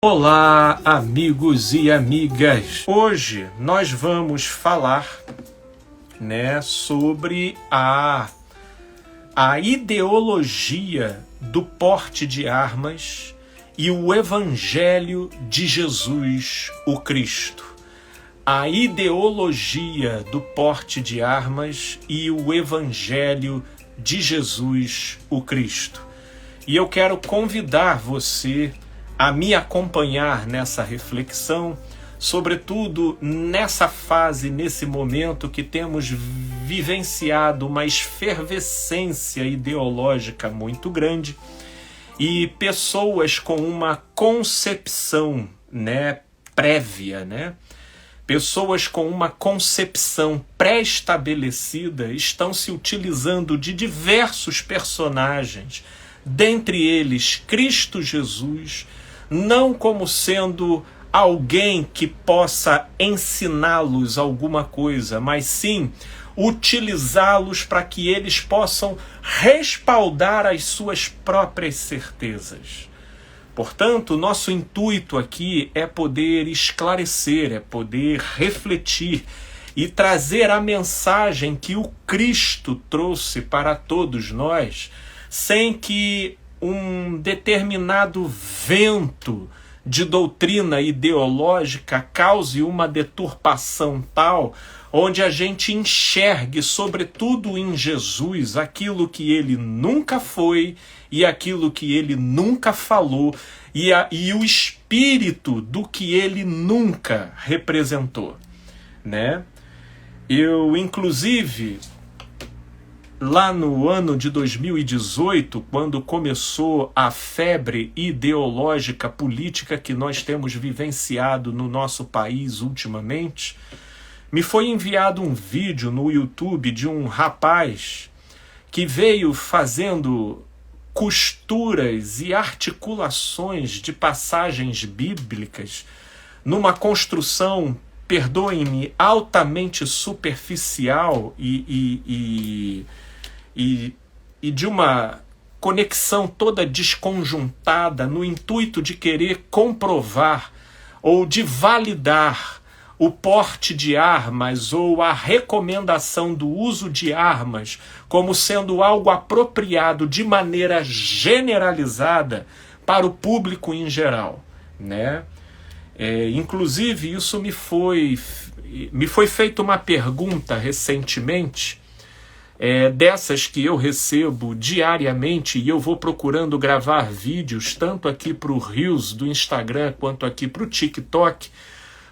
Olá, amigos e amigas! Hoje nós vamos falar, sobre a ideologia do porte de armas e o Evangelho de Jesus, o Cristo. A ideologia do porte de armas e o Evangelho de Jesus, o Cristo. E eu quero convidar você a me acompanhar nessa reflexão, sobretudo nessa fase, nesse momento que temos vivenciado uma efervescência ideológica muito grande e pessoas com uma concepção, prévia, pessoas com uma concepção pré-estabelecida estão se utilizando de diversos personagens, dentre eles Cristo Jesus, não como sendo alguém que possa ensiná-los alguma coisa, mas sim utilizá-los para que eles possam respaldar as suas próprias certezas. Portanto, nosso intuito aqui é poder esclarecer, é poder refletir e trazer a mensagem que o Cristo trouxe para todos nós, sem que um determinado vento de doutrina ideológica cause uma deturpação tal, onde a gente enxergue, sobretudo em Jesus, aquilo que ele nunca foi e aquilo que ele nunca falou e o espírito do que ele nunca representou, Eu, inclusive, lá no ano de 2018, quando começou a febre ideológica política que nós temos vivenciado no nosso país ultimamente, me foi enviado um vídeo no YouTube de um rapaz que veio fazendo costuras e articulações de passagens bíblicas numa construção, perdoem-me, altamente superficial e de uma conexão toda desconjuntada no intuito de querer comprovar ou de validar o porte de armas ou a recomendação do uso de armas como sendo algo apropriado de maneira generalizada para o público em geral, Inclusive, isso me foi feita uma pergunta recentemente, dessas que eu recebo diariamente, e eu vou procurando gravar vídeos tanto aqui para o Reels do Instagram quanto aqui para o TikTok,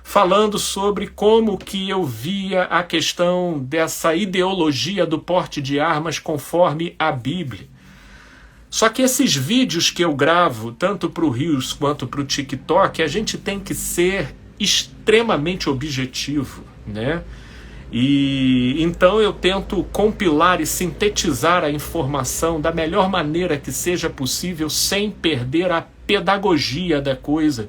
falando sobre como que eu via a questão dessa ideologia do porte de armas conforme a Bíblia. Só que esses vídeos que eu gravo, tanto para o Reels quanto para o TikTok, a gente tem que ser extremamente objetivo, E então eu tento compilar e sintetizar a informação da melhor maneira que seja possível, sem perder a pedagogia da coisa.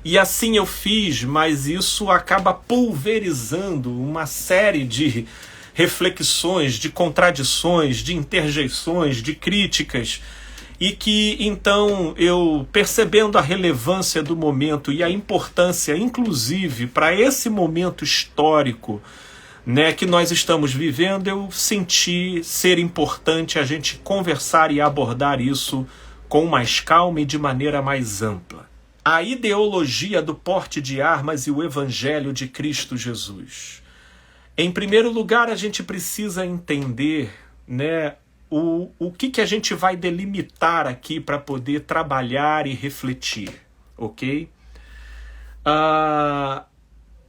E assim eu fiz, mas isso acaba pulverizando uma série de reflexões, de contradições, de interjeições, de críticas, e que então eu, percebendo a relevância do momento e a importância, inclusive, para esse momento histórico, que nós estamos vivendo, eu senti ser importante a gente conversar e abordar isso com mais calma e de maneira mais ampla. A ideologia do porte de armas e o Evangelho de Cristo Jesus. Em primeiro lugar, a gente precisa entender, o que a gente vai delimitar aqui para poder trabalhar e refletir, ok?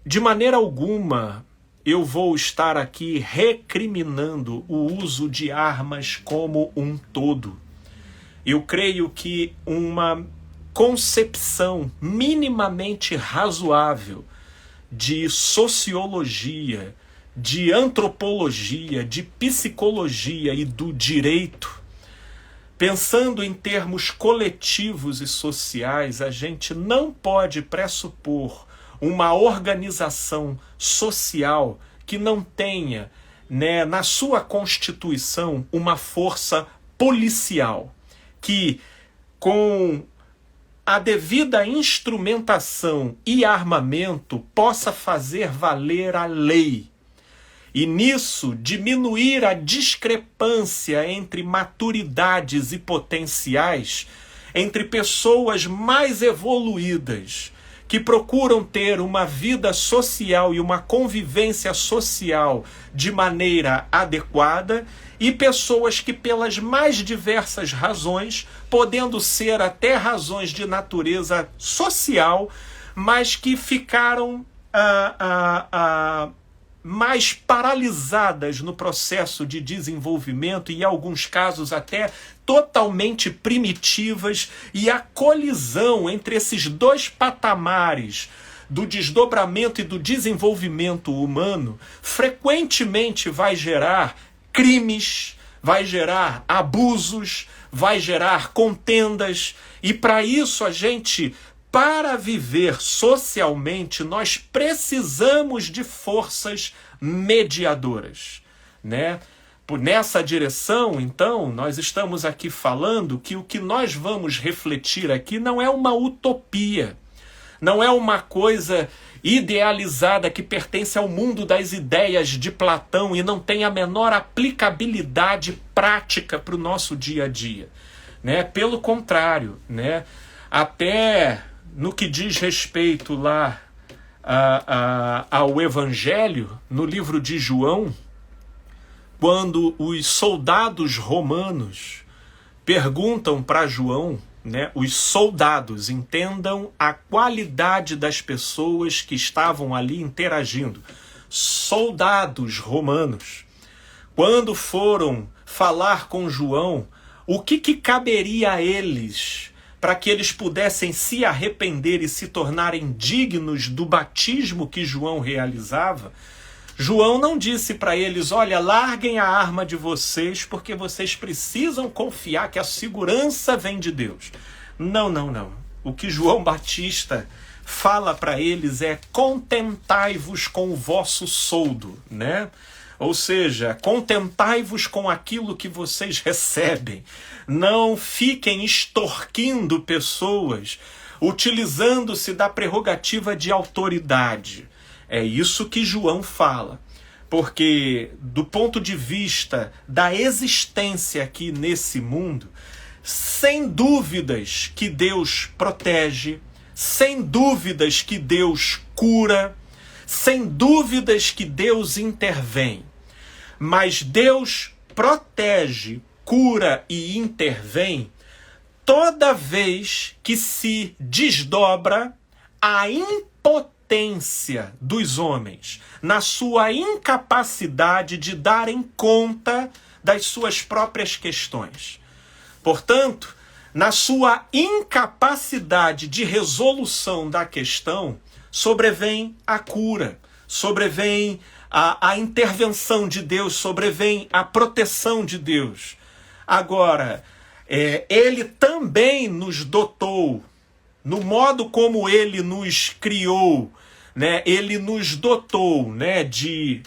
De maneira alguma, eu vou estar aqui recriminando o uso de armas como um todo. Eu creio que uma concepção minimamente razoável de sociologia, de antropologia, de psicologia e do direito, pensando em termos coletivos e sociais, a gente não pode pressupor uma organização social que não tenha, na sua constituição, uma força policial que, com a devida instrumentação e armamento possa fazer valer a lei. E nisso diminuir a discrepância entre maturidades e potenciais, entre pessoas mais evoluídas, que procuram ter uma vida social e uma convivência social de maneira adequada, e pessoas que, pelas mais diversas razões, podendo ser até razões de natureza social, mas que ficaram mais paralisadas no processo de desenvolvimento e, em alguns casos, até totalmente primitivas, e a colisão entre esses dois patamares do desdobramento e do desenvolvimento humano frequentemente vai gerar crimes, vai gerar abusos, vai gerar contendas, e para isso para viver socialmente, nós precisamos de forças mediadoras, né? Nessa direção, então, nós estamos aqui falando que o que nós vamos refletir aqui não é uma utopia, não é uma coisa idealizada que pertence ao mundo das ideias de Platão e não tem a menor aplicabilidade prática para o nosso dia a dia, né? Pelo contrário, né? Até no que diz respeito lá ao Evangelho, no livro de João, quando os soldados romanos perguntam para João, né, os soldados, entendam a qualidade das pessoas que estavam ali interagindo, soldados romanos, quando foram falar com João, o que caberia a eles para que eles pudessem se arrepender e se tornarem dignos do batismo que João realizava, João não disse para eles: olha, larguem a arma de vocês porque vocês precisam confiar que a segurança vem de Deus. Não, não, não. O que João Batista fala para eles é: contentai-vos com o vosso soldo, né? Ou seja, contentai-vos com aquilo que vocês recebem. Não fiquem extorquindo pessoas, utilizando-se da prerrogativa de autoridade. É isso que João fala. Porque, do ponto de vista da existência aqui nesse mundo, sem dúvidas que Deus protege, sem dúvidas que Deus cura, sem dúvidas que Deus intervém. Mas Deus protege, cura e intervém toda vez que se desdobra a impotência dos homens na sua incapacidade de darem conta das suas próprias questões. Portanto, na sua incapacidade de resolução da questão, sobrevém a cura, sobrevém a intervenção de Deus, sobrevém a proteção de Deus. Agora, ele também nos dotou, no modo como ele nos criou, né? Ele nos dotou, né, de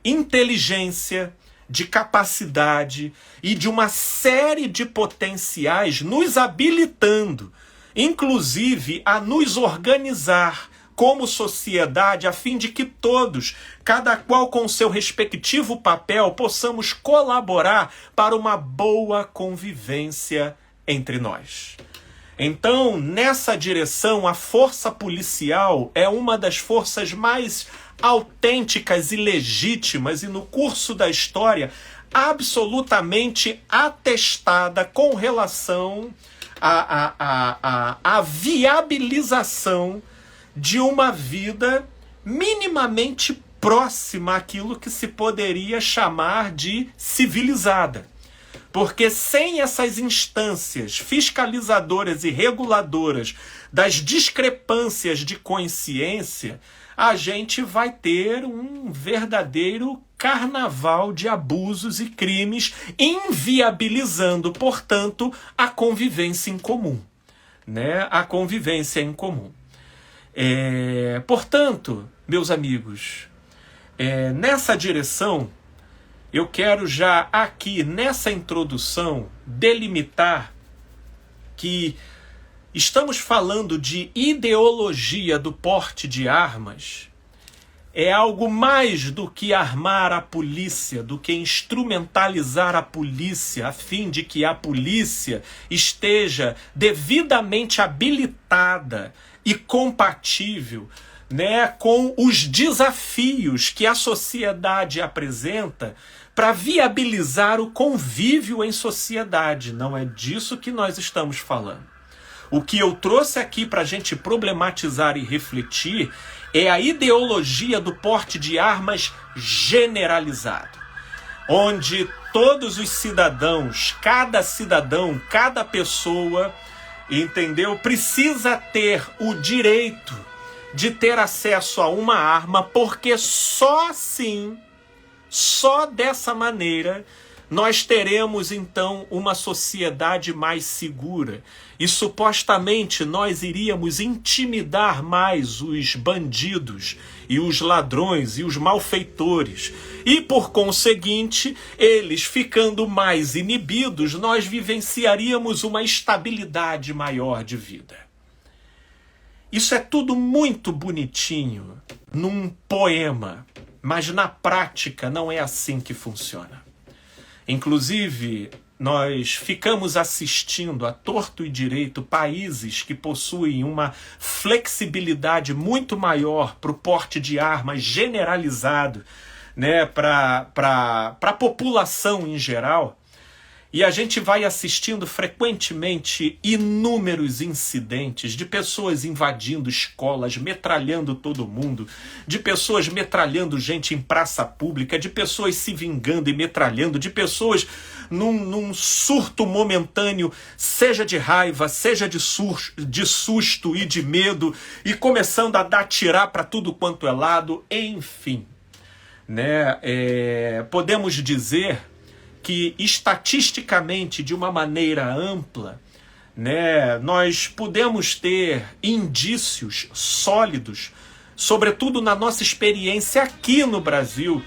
inteligência, de capacidade e de uma série de potenciais, nos habilitando, inclusive, a nos organizar como sociedade, a fim de que todos, cada qual com seu respectivo papel, possamos colaborar para uma boa convivência entre nós. Então, nessa direção, a força policial é uma das forças mais autênticas e legítimas e, no curso da história, absolutamente atestada com relação à viabilização de uma vida minimamente próxima àquilo que se poderia chamar de civilizada. Porque sem essas instâncias fiscalizadoras e reguladoras das discrepâncias de consciência, a gente vai ter um verdadeiro carnaval de abusos e crimes, inviabilizando, portanto, a convivência em comum, né? A convivência em comum. Portanto, meus amigos, nessa direção, eu quero já aqui, nessa introdução, delimitar que estamos falando de ideologia do porte de armas, é algo mais do que armar a polícia, do que instrumentalizar a polícia, a fim de que a polícia esteja devidamente habilitada e compatível, né, com os desafios que a sociedade apresenta para viabilizar o convívio em sociedade. Não é disso que nós estamos falando. O que eu trouxe aqui para a gente problematizar e refletir é a ideologia do porte de armas generalizado, onde todos os cidadãos, cada pessoa, entendeu? Precisa ter o direito de ter acesso a uma arma, porque só assim, só dessa maneira, nós teremos então uma sociedade mais segura. E supostamente nós iríamos intimidar mais os bandidos e os ladrões e os malfeitores. E por conseguinte, eles ficando mais inibidos, nós vivenciaríamos uma estabilidade maior de vida. Isso é tudo muito bonitinho num poema, mas na prática não é assim que funciona. Inclusive, nós ficamos assistindo a torto e direito países que possuem uma flexibilidade muito maior para o porte de armas generalizado, né, para a população em geral. E a gente vai assistindo frequentemente inúmeros incidentes de pessoas invadindo escolas, metralhando todo mundo, de pessoas metralhando gente em praça pública, de pessoas se vingando e metralhando, de pessoas num surto momentâneo, seja de raiva, seja de susto e de medo, e começando a dar tirar para tudo quanto é lado, enfim. Né? Podemos dizer que estatisticamente, de uma maneira ampla, né, nós podemos ter indícios sólidos, sobretudo na nossa experiência aqui no Brasil,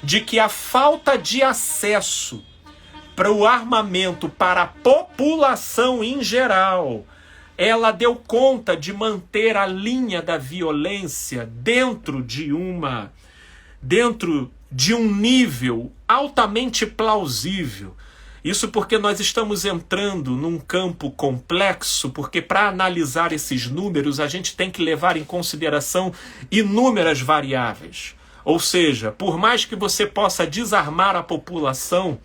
de que a falta de acesso para o armamento para a população em geral, ela deu conta de manter a linha da violência dentro de um nível altamente plausível. Isso porque nós estamos entrando num campo complexo, porque para analisar esses números a gente tem que levar em consideração inúmeras variáveis. Ou seja, por mais que você possa desarmar a população,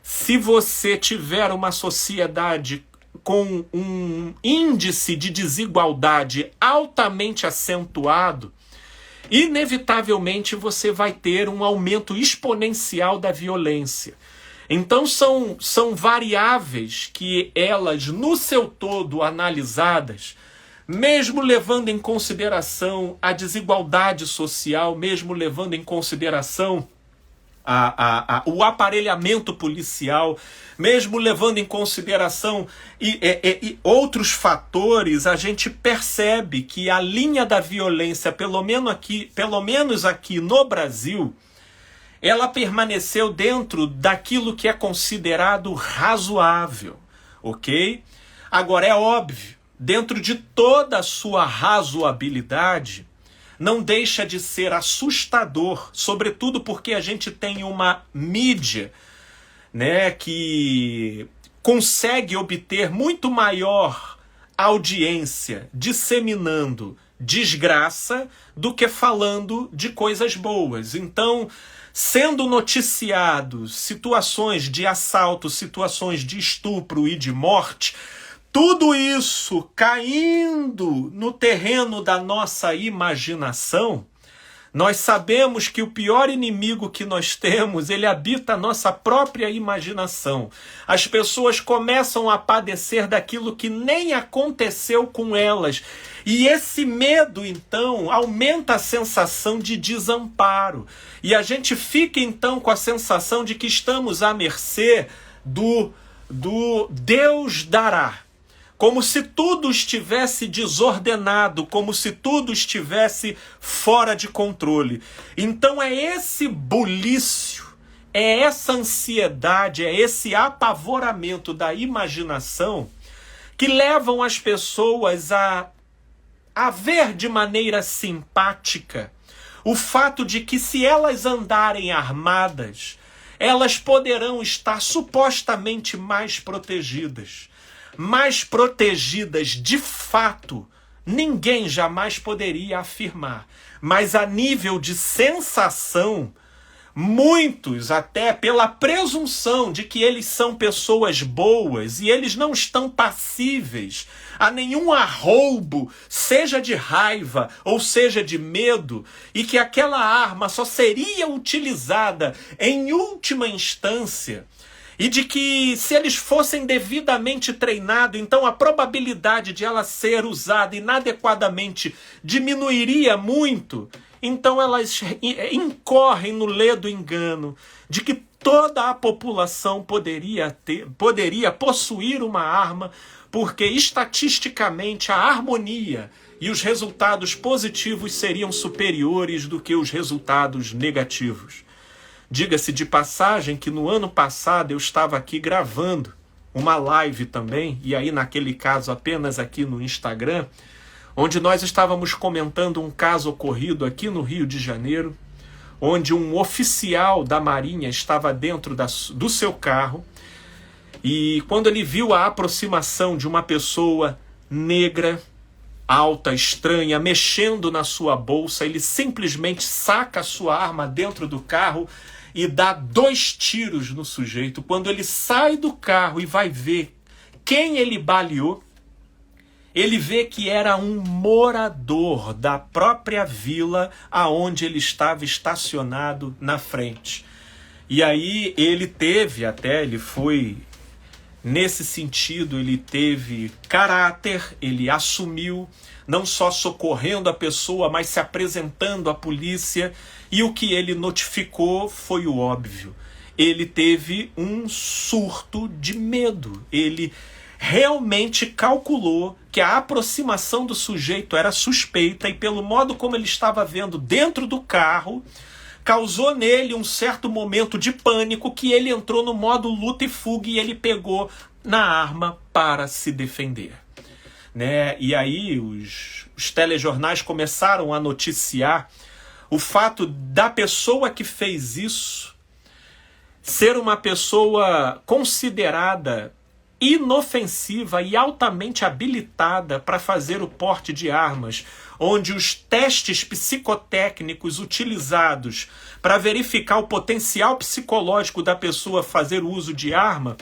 se você tiver uma sociedade com um índice de desigualdade altamente acentuado, inevitavelmente você vai ter um aumento exponencial da violência. Então são variáveis que elas, no seu todo analisadas, mesmo levando em consideração a desigualdade social, mesmo levando em consideração o aparelhamento policial, mesmo levando em consideração e outros fatores, a gente percebe que a linha da violência, pelo menos aqui no Brasil, ela permaneceu dentro daquilo que é considerado razoável, ok? Agora, é óbvio, dentro de toda a sua razoabilidade, não deixa de ser assustador, sobretudo porque a gente tem uma mídia, né, que consegue obter muito maior audiência disseminando desgraça do que falando de coisas boas. Então, sendo noticiados situações de assalto, situações de estupro e de morte, tudo isso caindo no terreno da nossa imaginação, nós sabemos que o pior inimigo que nós temos, ele habita a nossa própria imaginação. As pessoas começam a padecer daquilo que nem aconteceu com elas. E esse medo, então, aumenta a sensação de desamparo. E a gente fica, então, com a sensação de que estamos à mercê do Deus dará. Como se tudo estivesse desordenado, como se tudo estivesse fora de controle. Então é esse bulício, é essa ansiedade, é esse apavoramento da imaginação que levam as pessoas a ver de maneira simpática o fato de que, se elas andarem armadas, elas poderão estar supostamente mais protegidas. Mais protegidas de fato, ninguém jamais poderia afirmar. Mas a nível de sensação, muitos, até pela presunção de que eles são pessoas boas e eles não estão passíveis a nenhum arroubo, seja de raiva ou seja de medo, e que aquela arma só seria utilizada em última instância, e de que, se eles fossem devidamente treinados, então a probabilidade de ela ser usada inadequadamente diminuiria muito. Então elas incorrem no ledo engano de que toda a população poderia possuir uma arma, porque estatisticamente a harmonia e os resultados positivos seriam superiores do que os resultados negativos. Diga-se de passagem que no ano passado eu estava aqui gravando uma live também, e aí naquele caso apenas aqui no Instagram, onde nós estávamos comentando um caso ocorrido aqui no Rio de Janeiro, onde um oficial da Marinha estava dentro do seu carro, e quando ele viu a aproximação de uma pessoa negra, alta, estranha, mexendo na sua bolsa, ele simplesmente saca a sua arma dentro do carro e dá 2 tiros no sujeito. Quando ele sai do carro e vai ver quem ele baleou, ele vê que era um morador da própria vila aonde ele estava estacionado na frente. E aí ele foi, nesse sentido, ele teve caráter, ele assumiu, não só socorrendo a pessoa, mas se apresentando à polícia, e o que ele notificou foi o óbvio. Ele teve um surto de medo, ele realmente calculou que a aproximação do sujeito era suspeita, e pelo modo como ele estava vendo dentro do carro, causou nele um certo momento de pânico, que ele entrou no modo luta e fuga e ele pegou na arma para se defender. Né? E aí os telejornais começaram a noticiar o fato da pessoa que fez isso ser uma pessoa considerada inofensiva e altamente habilitada para fazer o porte de armas, onde os testes psicotécnicos utilizados para verificar o potencial psicológico da pessoa fazer uso de arma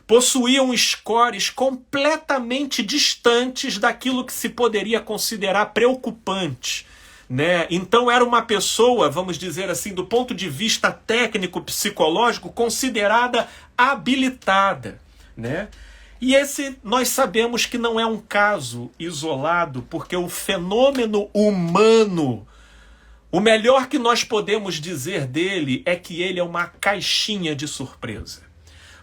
possuíam scores completamente distantes daquilo que se poderia considerar preocupante. Né? Então era uma pessoa, vamos dizer assim, do ponto de vista técnico-psicológico, considerada habilitada. Né? E esse nós sabemos que não é um caso isolado, porque o fenômeno humano, o melhor que nós podemos dizer dele é que ele é uma caixinha de surpresa.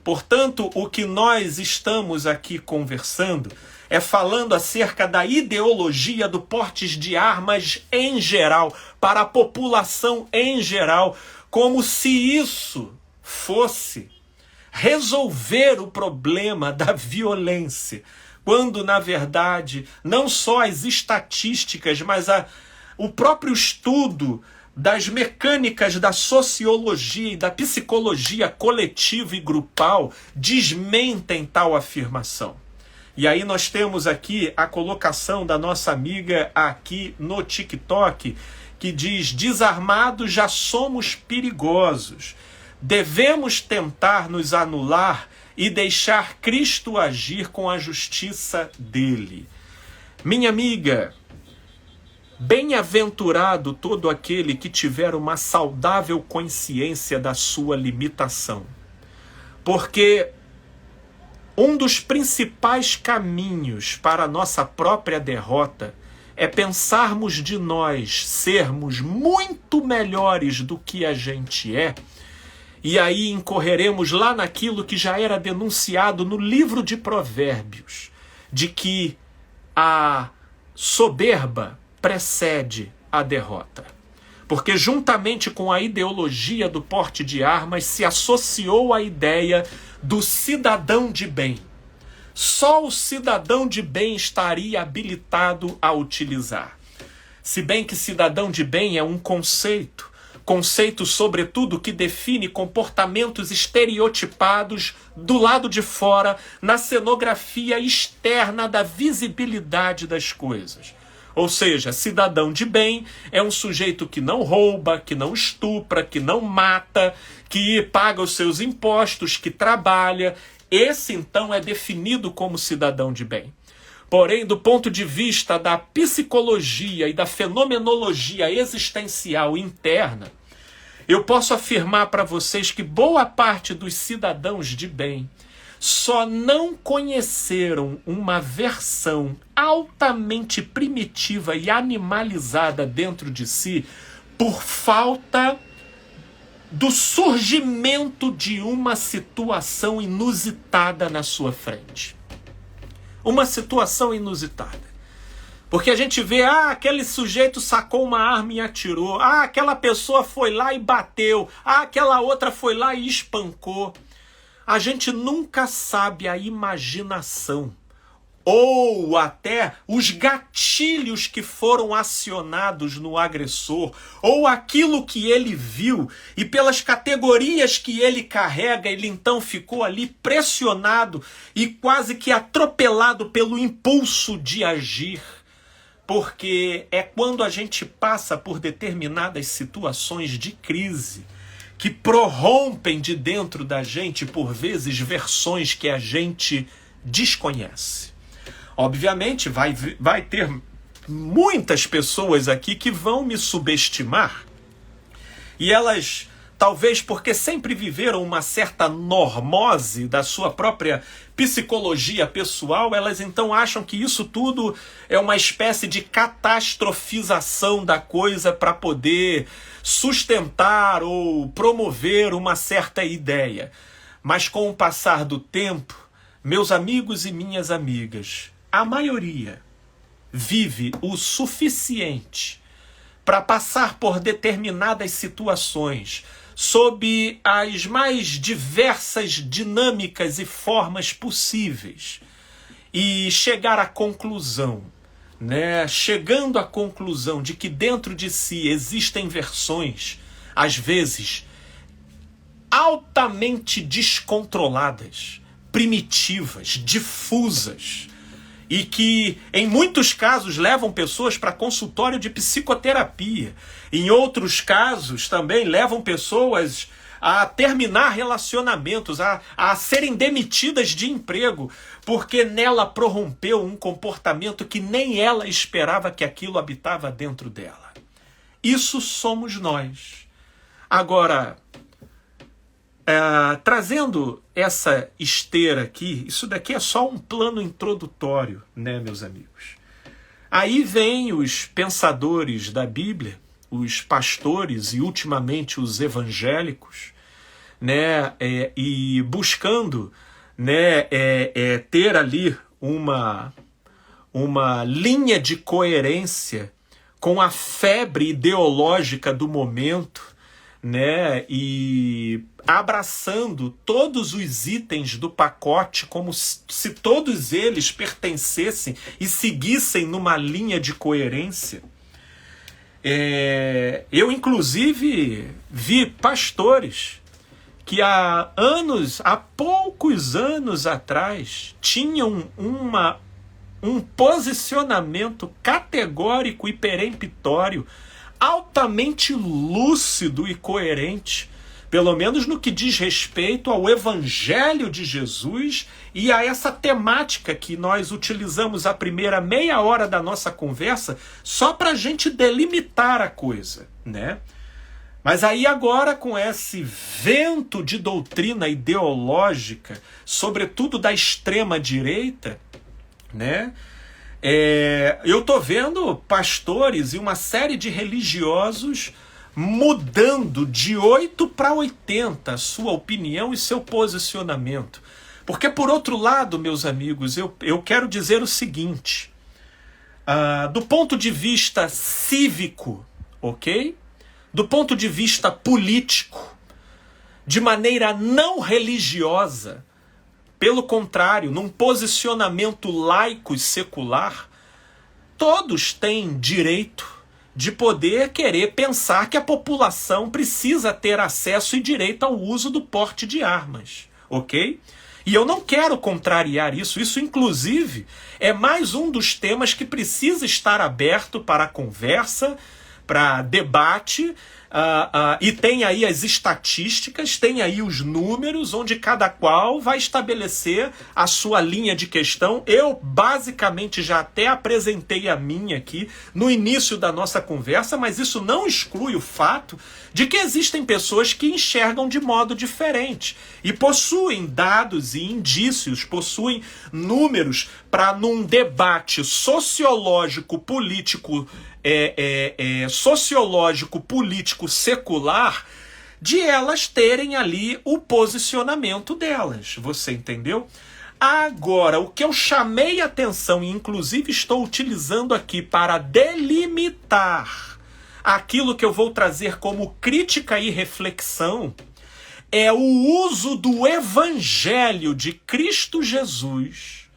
Portanto, o que nós estamos aqui conversando é falando acerca da ideologia do porte de armas em geral, para a população em geral, como se isso fosse resolver o problema da violência, quando, na verdade, não só as estatísticas, mas o próprio estudo das mecânicas da sociologia e da psicologia coletiva e grupal desmentem tal afirmação. E aí nós temos aqui a colocação da nossa amiga aqui no TikTok, que diz: desarmados já somos perigosos. Devemos tentar nos anular e deixar Cristo agir com a justiça dele. Minha amiga, bem-aventurado todo aquele que tiver uma saudável consciência da sua limitação. Porque um dos principais caminhos para a nossa própria derrota é pensarmos de nós sermos muito melhores do que a gente é, e aí incorreremos lá naquilo que já era denunciado no livro de Provérbios, de que a soberba precede a derrota. Porque juntamente com a ideologia do porte de armas se associou a ideia do cidadão de bem. só o cidadão de bem estaria habilitado a utilizar. Se bem que cidadão de bem é um conceito, sobretudo, que define comportamentos estereotipados do lado de fora, na cenografia externa da visibilidade das coisas. Ou seja, cidadão de bem é um sujeito que não rouba, que não estupra, que não mata, que paga os seus impostos, que trabalha. Esse, então, é definido como cidadão de bem. Porém, do ponto de vista da psicologia e da fenomenologia existencial interna, eu posso afirmar para vocês que boa parte dos cidadãos de bem só não conheceram uma versão altamente primitiva e animalizada dentro de si por falta do surgimento de uma situação inusitada na sua frente. Uma situação inusitada. Porque a gente vê, aquele sujeito sacou uma arma e atirou, aquela pessoa foi lá e bateu, aquela outra foi lá e espancou. A gente nunca sabe a imaginação ou até os gatilhos que foram acionados no agressor, ou aquilo que ele viu, e pelas categorias que ele carrega, ele então ficou ali pressionado e quase que atropelado pelo impulso de agir. Porque é quando a gente passa por determinadas situações de crise que prorrompem de dentro da gente, por vezes, versões que a gente desconhece. Obviamente, vai ter muitas pessoas aqui que vão me subestimar. E elas, talvez porque sempre viveram uma certa normose da sua própria psicologia pessoal, elas então acham que isso tudo é uma espécie de catastrofização da coisa para poder sustentar ou promover uma certa ideia. Mas com o passar do tempo, meus amigos e minhas amigas, a maioria vive o suficiente para passar por determinadas situações sob as mais diversas dinâmicas e formas possíveis e chegar à conclusão, chegando à conclusão de que dentro de si existem versões, às vezes, altamente descontroladas, primitivas, difusas, e que, em muitos casos, levam pessoas para consultório de psicoterapia. Em outros casos, também levam pessoas a terminar relacionamentos, a serem demitidas de emprego, porque nela prorrompeu um comportamento que nem ela esperava que aquilo habitava dentro dela. Isso somos nós. Agora, trazendo essa esteira aqui, isso daqui é só um plano introdutório, meus amigos. Aí vem os pensadores da Bíblia, os pastores e ultimamente os evangélicos, e buscando ter ali uma linha de coerência com a febre ideológica do momento, e abraçando todos os itens do pacote como se todos eles pertencessem e seguissem numa linha de coerência. Eu, inclusive, vi pastores que há poucos anos atrás, tinham um posicionamento categórico e peremptório, altamente lúcido e coerente, pelo menos no que diz respeito ao Evangelho de Jesus e a essa temática que nós utilizamos a primeira meia hora da nossa conversa só para a gente delimitar a coisa, Mas aí agora, com esse vento de doutrina ideológica, sobretudo da extrema-direita, eu estou vendo pastores e uma série de religiosos mudando de 8 para 80 sua opinião e seu posicionamento. Porque, por outro lado, meus amigos, eu quero dizer o seguinte, do ponto de vista cívico, ok? Do ponto de vista político, de maneira não religiosa, Pelo contrário, num posicionamento laico e secular, todos têm direito de poder querer pensar que a população precisa ter acesso e direito ao uso do porte de armas, ok? E eu não quero contrariar isso. Isso, inclusive, é mais um dos temas que precisa estar aberto para conversa, para debate, e tem aí as estatísticas, tem aí os números, onde cada qual vai estabelecer a sua linha de questão. Eu, basicamente, já até apresentei a minha aqui no início da nossa conversa, mas isso não exclui o fato de que existem pessoas que enxergam de modo diferente e possuem dados e indícios, possuem números para, num debate sociológico, político, sociológico, político, secular, de elas terem ali o posicionamento delas. Você entendeu? Agora, o que eu chamei a atenção, e inclusive estou utilizando aqui para delimitar aquilo que eu vou trazer como crítica e reflexão, é o uso do Evangelho de Cristo Jesus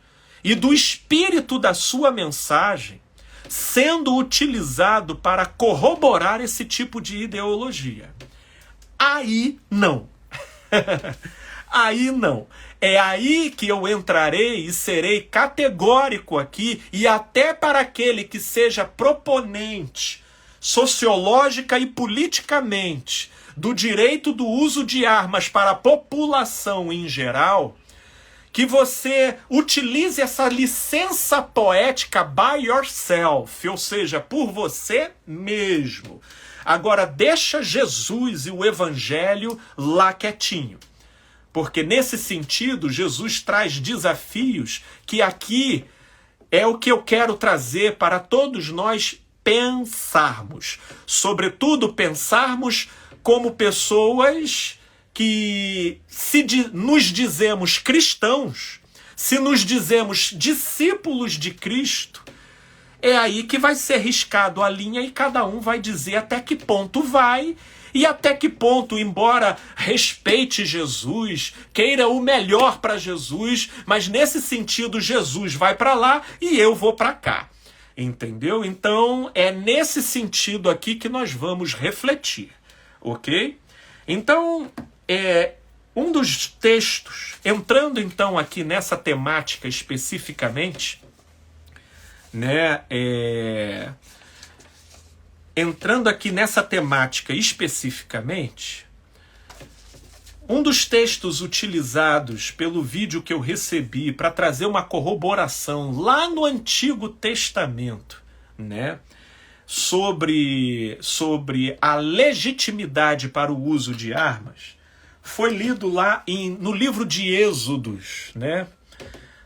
e do espírito da sua mensagem sendo utilizado para corroborar esse tipo de ideologia. Aí não. Aí não. É aí que eu entrarei e serei categórico aqui, e até para aquele que seja proponente sociológica e politicamente do direito do uso de armas para a população em geral, que você utilize essa licença poética by yourself, ou seja, por você mesmo. Agora, deixa Jesus e o Evangelho lá quietinho. Porque nesse sentido, Jesus traz desafios que aqui é o que eu quero trazer para todos nós pensarmos. Sobretudo, pensarmos como pessoas que, se nos dizemos cristãos, se nos dizemos discípulos de Cristo, é aí que vai ser riscado a linha e cada um vai dizer até que ponto vai e até que ponto, embora respeite Jesus, queira o melhor para Jesus, mas nesse sentido Jesus vai para lá e eu vou para cá. Entendeu? Então é nesse sentido aqui que nós vamos refletir, ok? Então, um dos textos, entrando então aqui nessa temática especificamente, né, entrando aqui nessa temática especificamente, um dos textos utilizados pelo vídeo que eu recebi para trazer uma corroboração lá no Antigo Testamento, né, sobre a legitimidade para o uso de armas, foi lido lá no livro de Êxodos, né?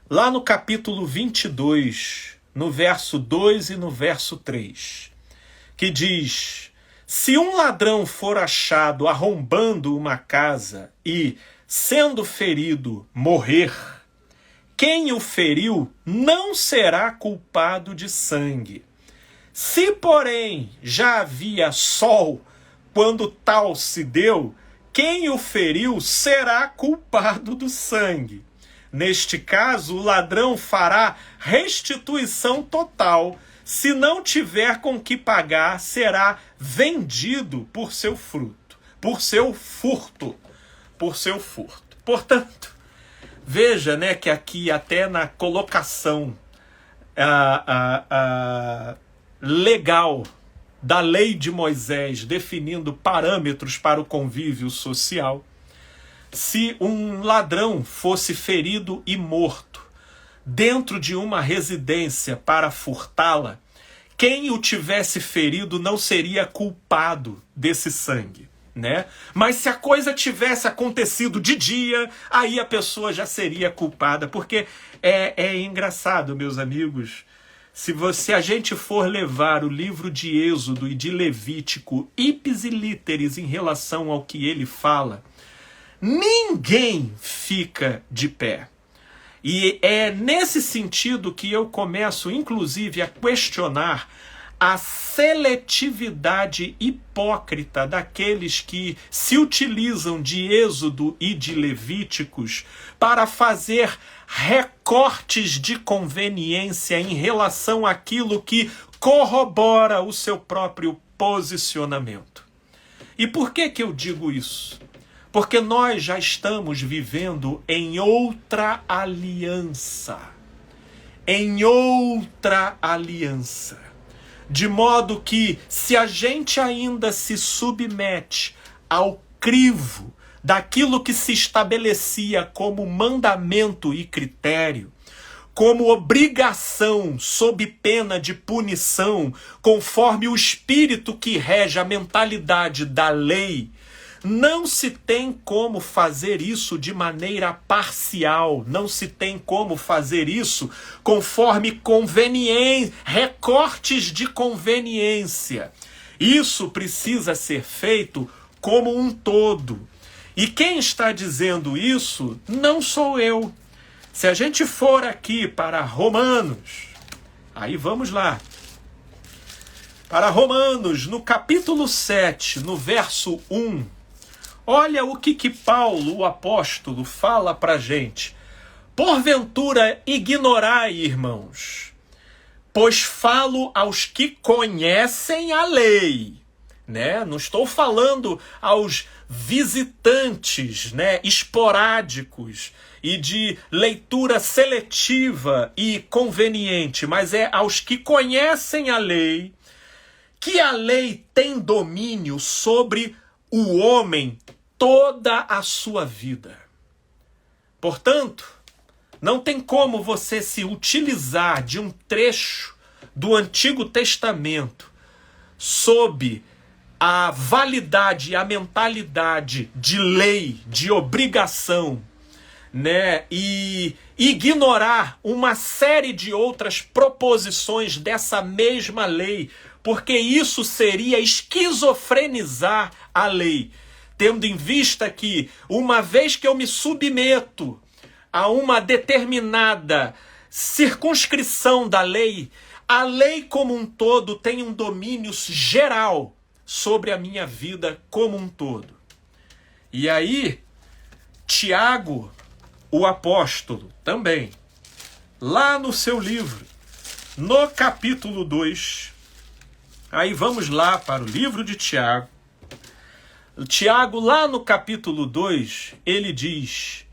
Lá no capítulo 22, no verso 2 e no verso 3, que diz: se um ladrão for achado arrombando uma casa e, sendo ferido, morrer, quem o feriu não será culpado de sangue. Se, porém, já havia sol quando tal se deu, quem o feriu será culpado do sangue. Neste caso, o ladrão fará restituição total. Se não tiver com que pagar, será vendido por seu fruto, por seu furto. Portanto, veja, né, que aqui até na colocação legal da lei de Moisés definindo parâmetros para o convívio social, se um ladrão fosse ferido e morto dentro de uma residência para furtá-la, quem o tivesse ferido não seria culpado desse sangue, né? Mas se a coisa tivesse acontecido de dia, aí a pessoa já seria culpada, porque é engraçado, meus amigos. Se a gente for levar o livro de Êxodo e de Levítico ipsis literis em relação ao que ele fala, ninguém fica de pé. E é nesse sentido que eu começo, inclusive, a questionar a seletividade hipócrita daqueles que se utilizam de Êxodo e de Levíticos para fazer recortes de conveniência em relação àquilo que corrobora o seu próprio posicionamento. E por que eu digo isso? Porque nós já estamos vivendo em outra aliança. Em outra aliança. De modo que, se a gente ainda se submete ao crivo daquilo que se estabelecia como mandamento e critério, como obrigação sob pena de punição, conforme o espírito que rege a mentalidade da lei, não se tem como fazer isso de maneira parcial, não se tem como fazer isso conforme conveniência, recortes de conveniência. Isso precisa ser feito como um todo. E quem está dizendo isso não sou eu. Se a gente for aqui para Romanos, aí vamos lá. Para Romanos, no capítulo 7, no verso 1, olha o que Paulo, o apóstolo, fala para a gente. Porventura ignorai, irmãos, pois falo aos que conhecem a lei. Não estou falando aos visitantes, esporádicos e de leitura seletiva e conveniente, mas é aos que conhecem a lei, que a lei tem domínio sobre o homem toda a sua vida. Portanto, não tem como você se utilizar de um trecho do Antigo Testamento sob a validade e a mentalidade de lei, de obrigação, e ignorar uma série de outras proposições dessa mesma lei, porque isso seria esquizofrenizar a lei, tendo em vista que, uma vez que eu me submeto a uma determinada circunscrição da lei, a lei como um todo tem um domínio geral sobre a minha vida como um todo. E aí, Tiago, o apóstolo, também, lá no seu livro, no capítulo 2, aí vamos lá para o livro de Tiago. Tiago, lá no capítulo 2, ele diz: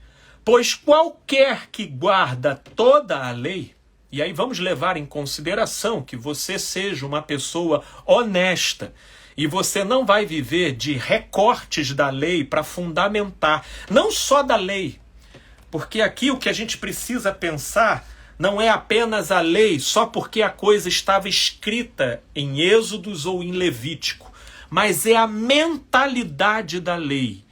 pois qualquer que guarda toda a lei, e aí vamos levar em consideração que você seja uma pessoa honesta, e você não vai viver de recortes da lei para fundamentar, não só da lei, porque aqui o que a gente precisa pensar não é apenas a lei só porque a coisa estava escrita em Êxodos ou em Levítico, mas é a mentalidade da lei,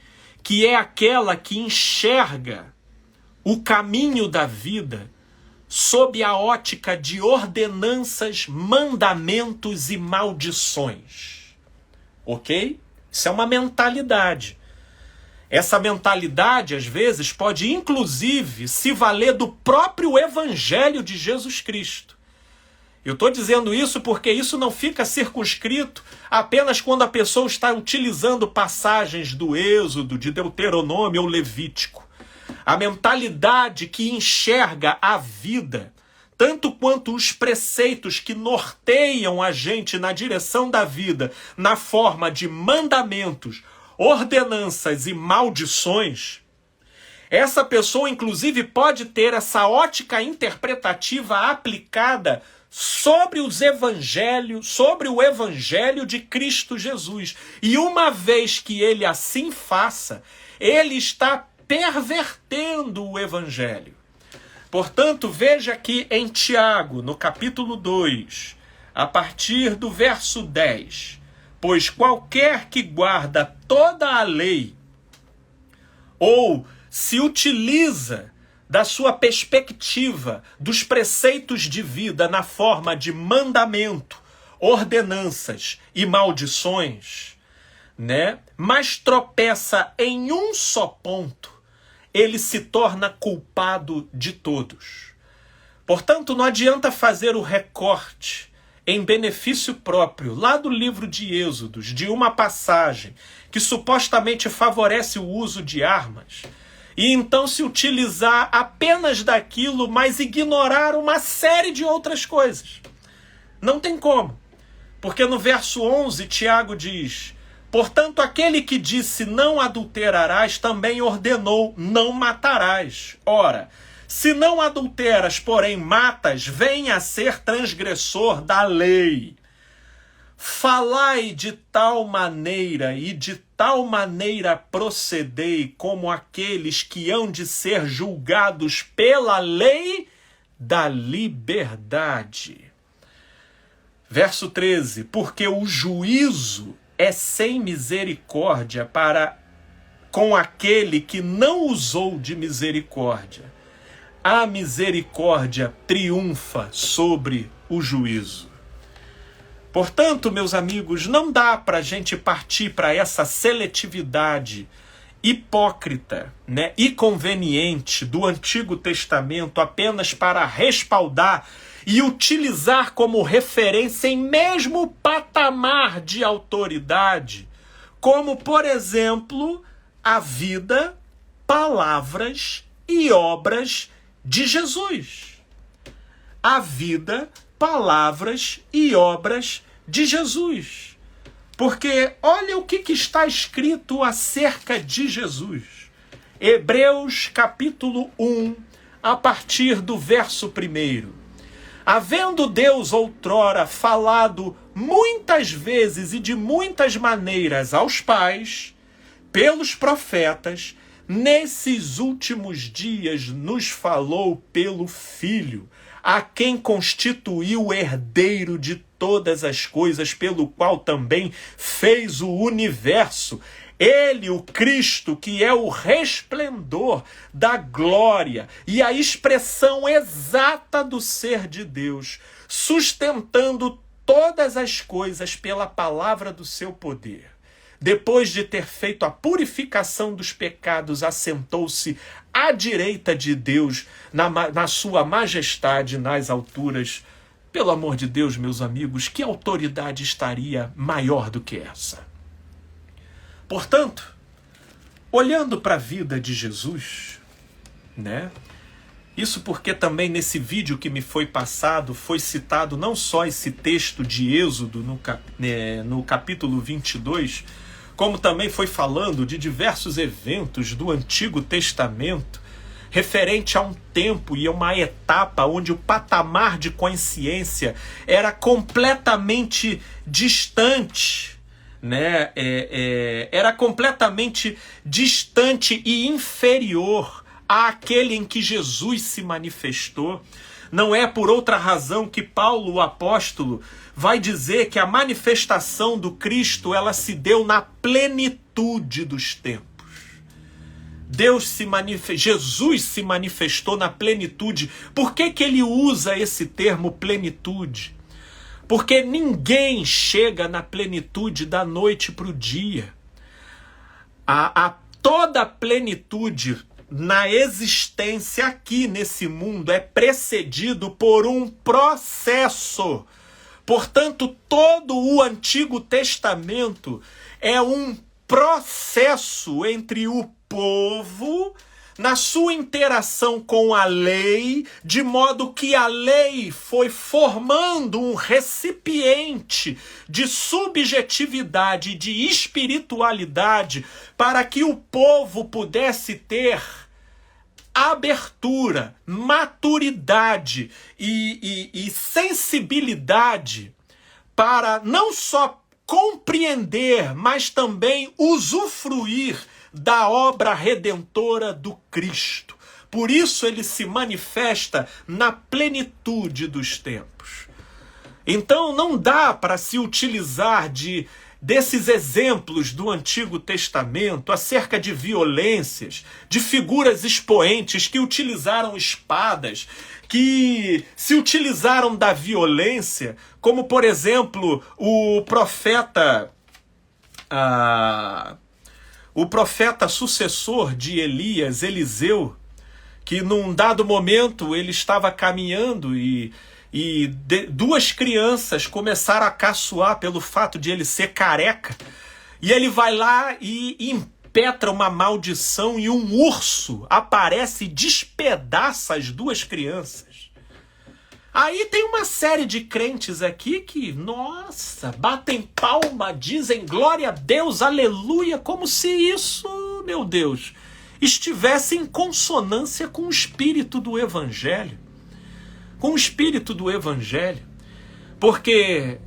que é aquela que enxerga o caminho da vida sob a ótica de ordenanças, mandamentos e maldições. Ok? Isso é uma mentalidade. Essa mentalidade, às vezes, pode inclusive se valer do próprio Evangelho de Jesus Cristo. Eu estou dizendo isso porque isso não fica circunscrito apenas quando a pessoa está utilizando passagens do Êxodo, de Deuteronômio ou Levítico. A mentalidade que enxerga a vida, tanto quanto os preceitos que norteiam a gente na direção da vida, na forma de mandamentos, ordenanças e maldições, essa pessoa, inclusive, pode ter essa ótica interpretativa aplicada sobre os evangelhos, sobre o evangelho de Cristo Jesus. E uma vez que ele assim faça, ele está pervertendo o evangelho. Portanto, veja aqui em Tiago, no capítulo 2, a partir do verso 10, pois qualquer que guarda toda a lei, ou se utiliza da sua perspectiva dos preceitos de vida na forma de mandamento, ordenanças e maldições, mas tropeça em um só ponto, ele se torna culpado de todos. Portanto, não adianta fazer o recorte em benefício próprio, lá do livro de Êxodos, de uma passagem que supostamente favorece o uso de armas, e então se utilizar apenas daquilo, mas ignorar uma série de outras coisas. Não tem como. Porque no verso 11, Tiago diz: portanto, aquele que disse não adulterarás, também ordenou não matarás. Ora, se não adulteras, porém matas, venha a ser transgressor da lei. Falai de tal maneira e de tal maneira procedei como aqueles que hão de ser julgados pela lei da liberdade. Verso 13, porque o juízo é sem misericórdia para com aquele que não usou de misericórdia. A misericórdia triunfa sobre o juízo. Portanto, meus amigos, não dá para a gente partir para essa seletividade hipócrita, e conveniente do Antigo Testamento apenas para respaldar e utilizar como referência em mesmo patamar de autoridade, como, por exemplo, a vida, palavras e obras de Jesus. A vida, palavras e obras de Jesus. Porque olha o que está escrito acerca de Jesus. Hebreus capítulo 1, a partir do verso 1. Havendo Deus outrora falado muitas vezes e de muitas maneiras aos pais, pelos profetas, nesses últimos dias nos falou pelo Filho, a quem constituiu o herdeiro de todas as coisas, pelo qual também fez o universo. Ele, o Cristo, que é o resplendor da glória e a expressão exata do ser de Deus, sustentando todas as coisas pela palavra do seu poder. Depois de ter feito a purificação dos pecados, assentou-se à direita de Deus, na sua majestade nas alturas. Pelo amor de Deus, meus amigos, que autoridade estaria maior do que essa? Portanto, olhando para a vida de Jesus, isso porque também nesse vídeo que me foi passado foi citado não só esse texto de Êxodo no capítulo 22, como também foi falando de diversos eventos do Antigo Testamento, referente a um tempo e a uma etapa onde o patamar de consciência era completamente distante, era completamente distante e inferior àquele em que Jesus se manifestou. Não é por outra razão que Paulo, o apóstolo, vai dizer que a manifestação do Cristo ela se deu na plenitude dos tempos. Jesus se manifestou na plenitude. Por que ele usa esse termo plenitude? Porque ninguém chega na plenitude da noite para o dia. Toda a plenitude na existência aqui nesse mundo é precedido por um processo. Portanto, todo o Antigo Testamento é um processo entre o povo na sua interação com a lei, de modo que a lei foi formando um recipiente de subjetividade, de espiritualidade, para que o povo pudesse ter abertura, maturidade e sensibilidade para não só compreender, mas também usufruir da obra redentora do Cristo. Por isso ele se manifesta na plenitude dos tempos. Então não dá para se utilizar desses exemplos do Antigo Testamento acerca de violências, de figuras expoentes que utilizaram espadas, que se utilizaram da violência, como por exemplo o profeta sucessor de Elias, Eliseu, que num dado momento ele estava caminhando e e duas crianças começaram a caçoar pelo fato de ele ser careca, e ele vai lá e impetra uma maldição e um urso aparece e despedaça as duas crianças. Aí tem uma série de crentes aqui que, nossa, batem palma, dizem glória a Deus, aleluia, como se isso, meu Deus, estivesse em consonância com o espírito do Evangelho. Com o espírito do Evangelho. Porque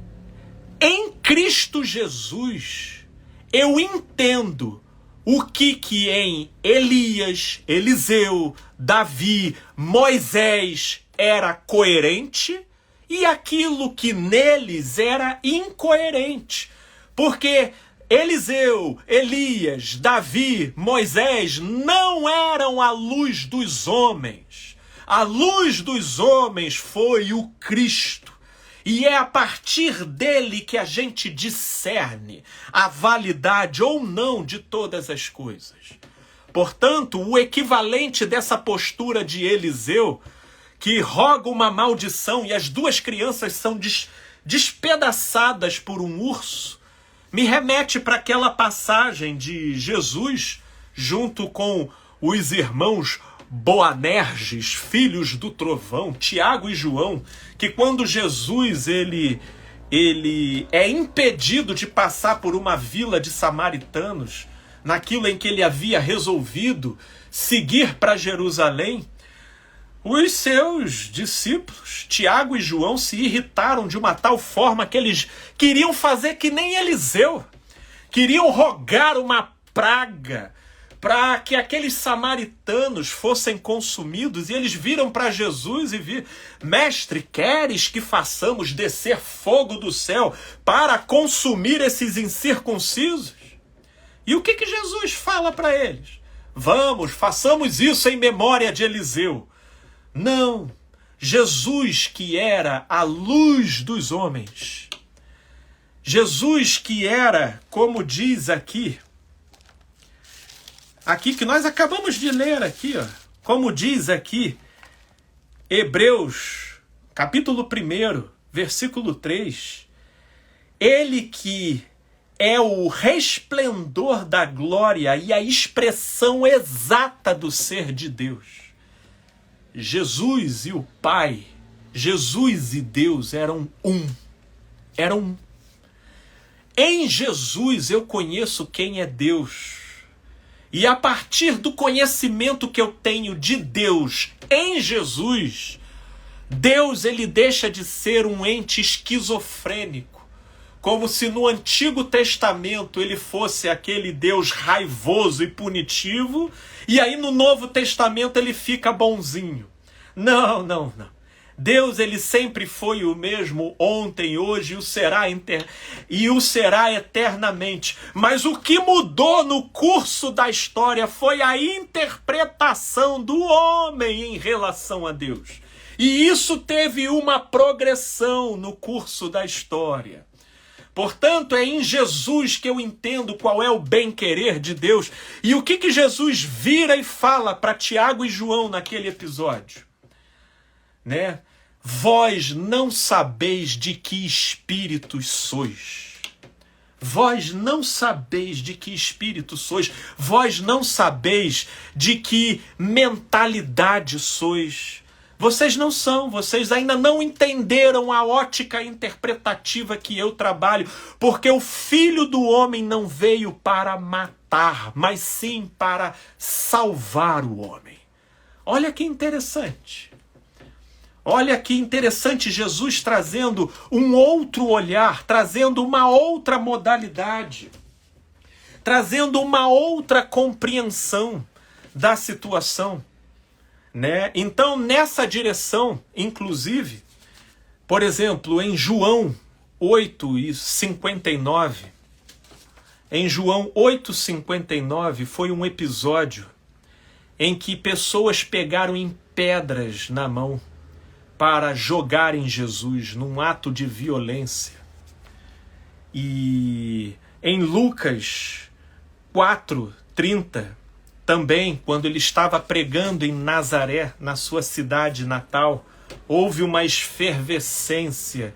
em Cristo Jesus eu entendo o que em Elias, Eliseu, Davi, Moisés era coerente e aquilo que neles era incoerente. Porque Eliseu, Elias, Davi, Moisés não eram a luz dos homens. A luz dos homens foi o Cristo. E é a partir dele que a gente discerne a validade ou não de todas as coisas. Portanto, o equivalente dessa postura de Eliseu, que roga uma maldição e as duas crianças são despedaçadas por um urso, me remete para aquela passagem de Jesus junto com os irmãos Boanerges, filhos do trovão, Tiago e João, que quando Jesus ele é impedido de passar por uma vila de samaritanos, naquilo em que ele havia resolvido seguir para Jerusalém, os seus discípulos, Tiago e João, se irritaram de uma tal forma que eles queriam fazer que nem Eliseu. Queriam rogar uma praga para que aqueles samaritanos fossem consumidos. E eles viram para Jesus e viram: mestre, queres que façamos descer fogo do céu para consumir esses incircuncisos? E o que Jesus fala para eles? Vamos, façamos isso em memória de Eliseu. Não, Jesus que era a luz dos homens, Jesus que era, como diz aqui que nós acabamos de ler aqui, ó, como diz aqui, Hebreus, capítulo 1, versículo 3, ele que é o resplendor da glória e a expressão exata do ser de Deus. Jesus e o Pai, Jesus e Deus eram um. Eram um. Em Jesus eu conheço quem é Deus. E a partir do conhecimento que eu tenho de Deus em Jesus, Deus ele deixa de ser um ente esquizofrênico. Como se no Antigo Testamento ele fosse aquele Deus raivoso e punitivo, e aí no Novo Testamento ele fica bonzinho. Não. Deus ele sempre foi o mesmo ontem, hoje e o será eternamente. Mas o que mudou no curso da história foi a interpretação do homem em relação a Deus. E isso teve uma progressão no curso da história. Portanto, é em Jesus que eu entendo qual é o bem-querer de Deus. E o que Jesus vira e fala para Tiago e João naquele episódio? Né? Vós não sabeis de que espírito sois. Vós não sabeis de que espírito sois. Vós não sabeis de que mentalidade sois. Vocês não são, vocês ainda não entenderam a ótica interpretativa que eu trabalho, porque o Filho do Homem não veio para matar, mas sim para salvar o homem. Olha que interessante. Olha que interessante Jesus trazendo um outro olhar, trazendo uma outra modalidade, trazendo uma outra compreensão da situação. Né? Então, nessa direção, inclusive, por exemplo, em João 8:59, em João 8:59 foi um episódio em que pessoas pegaram em pedras na mão para jogar em Jesus num ato de violência. E em Lucas 4:30, também, quando ele estava pregando em Nazaré, na sua cidade natal, houve uma efervescência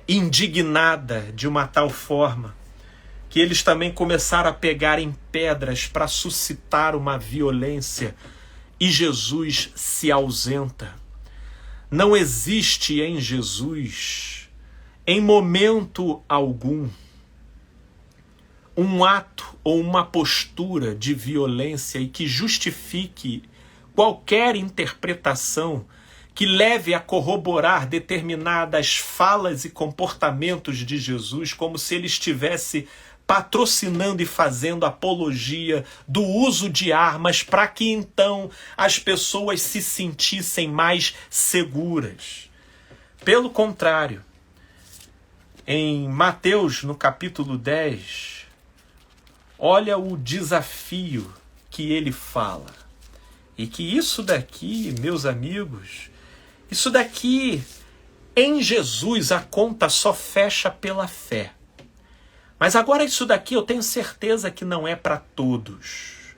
indignada de uma tal forma que eles também começaram a pegar em pedras para suscitar uma violência, e Jesus se ausenta. Não existe em Jesus, em momento algum, um ato ou uma postura de violência e que justifique qualquer interpretação que leve a corroborar determinadas falas e comportamentos de Jesus, como se ele estivesse patrocinando e fazendo apologia do uso de armas para que então as pessoas se sentissem mais seguras. Pelo contrário, em Mateus, no capítulo 10, olha o desafio que ele fala. E que isso daqui, meus amigos, isso daqui, em Jesus, a conta só fecha pela fé. Mas agora isso daqui eu tenho certeza que não é para todos.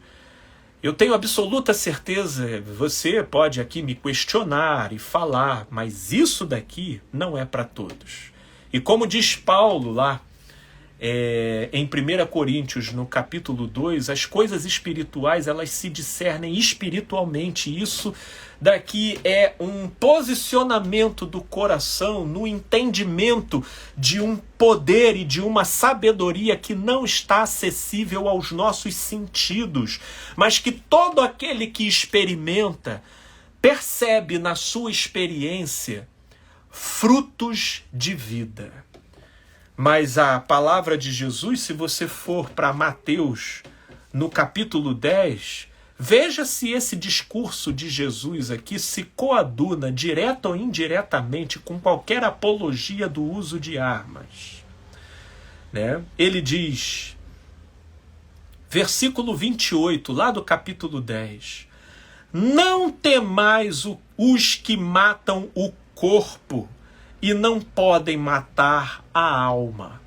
Eu tenho absoluta certeza, você pode aqui me questionar e falar, mas isso daqui não é para todos. E como diz Paulo lá, em 1 Coríntios, no capítulo 2, as coisas espirituais, elas se discernem espiritualmente. Isso daqui é um posicionamento do coração no entendimento de um poder e de uma sabedoria que não está acessível aos nossos sentidos, mas que todo aquele que experimenta percebe na sua experiência frutos de vida. Mas a palavra de Jesus, se você for para Mateus, no capítulo 10, veja se esse discurso de Jesus aqui se coaduna, direta ou indiretamente, com qualquer apologia do uso de armas. Né? Ele diz, versículo 28, lá do capítulo 10, não temais os que matam o corpo, e não podem matar a alma.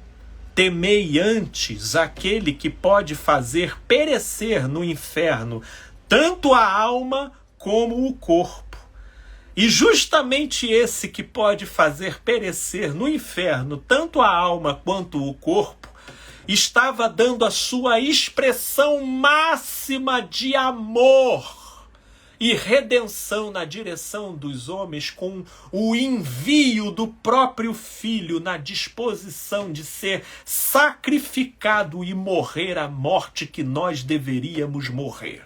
Temei antes aquele que pode fazer perecer no inferno tanto a alma como o corpo. E justamente esse que pode fazer perecer no inferno tanto a alma quanto o corpo, estava dando a sua expressão máxima de amor e redenção na direção dos homens, com o envio do próprio Filho na disposição de ser sacrificado e morrer a morte que nós deveríamos morrer.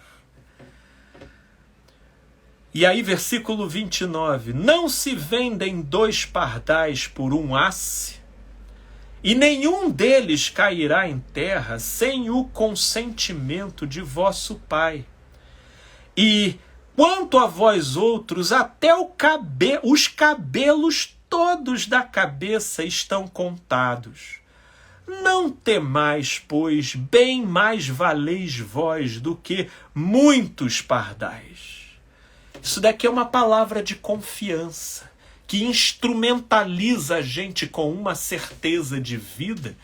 E aí, versículo 29, não se vendem 2 pardais por 1 asse, e nenhum deles cairá em terra sem o consentimento de vosso Pai. E quanto a vós outros, até os cabelos todos da cabeça estão contados. Não temais, pois, bem mais valeis vós do que muitos pardais. Isso daqui é uma palavra de confiança, que instrumentaliza a gente com uma certeza de vida,